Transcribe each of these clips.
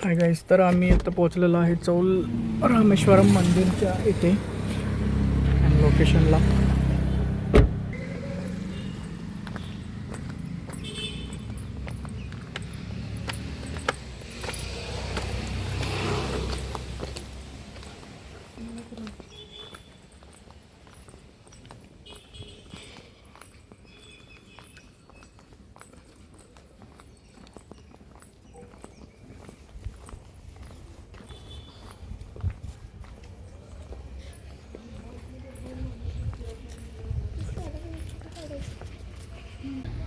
Hi guys, तर आम्ही आता पोहोचलेलो आहे चौल रामेश्वरम मंदिरच्या इथे लोकेशनला.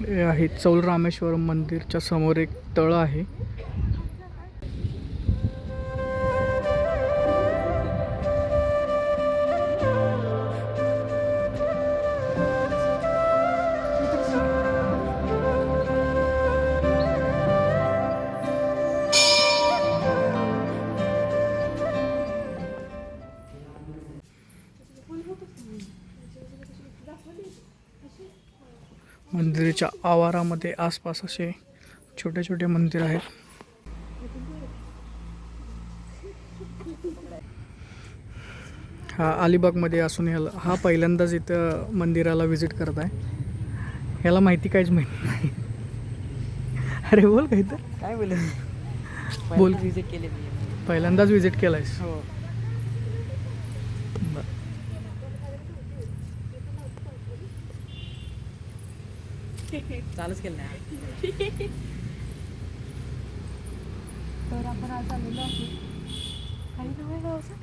हे आहे चौल रामेश्वरम मंदिरच्या समोर एक तळ आहे. मंदिराच्या आवारामध्ये आसपास असे छोटे छोटे मंदिर आहेत. हा अलिबागमध्ये असून हा पहिल्यांदाच इथं मंदिराला व्हिजिट करत आहे. ह्याला माहिती काहीच माहिती नाही. अरे बोल काही तर काय बोल बोल. विजिट केले पहिल्यांदाच व्हिजिट केलायस? हो. चालूच केलं नाही. तर आपण आज आलेलो आहे काही नाव आहे गावचं?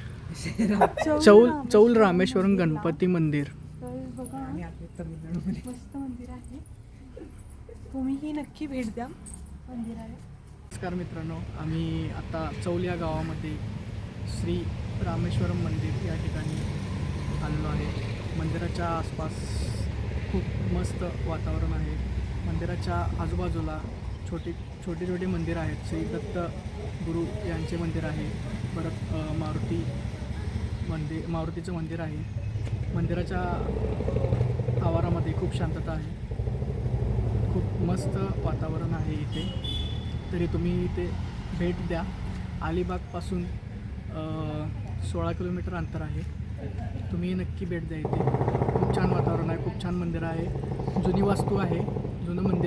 चौल रामेश्वरम गणपती मंदिर. तर बघा आणि आपल्या तमिळनाडूमध्ये मस्त मंदिर आहे, तुम्हीही नक्की भेट द्या मंदिराला. नमस्कार मित्रांनो, आम्ही आता चौल या गावामध्ये श्री रामेश्वरम मंदिर या ठिकाणी आलेलो आहे. मंदिराच्या आसपास खूप मस्त वातावरण आहे. मंदिराच्या आजूबाजूला छोटी छोटी मंदिरं आहेत. श्री दत्त गुरु यांचे मंदिर आहे. परत मारुतीचं मंदिर आहे. मंदिराच्या आवारामध्ये खूप शांतता आहे. खूप मस्त वातावरण आहे इथे. तरी तुम्ही इथे भेट द्या. अलिबागपासून 16 किलोमीटर अंतर आहे. तुम्ही नक्की भेट द्या. इथे खूप छान वातावरण आहे, खूप छान मंदिर आहे. जुनी वास्तू आहे, जुनं मंदिर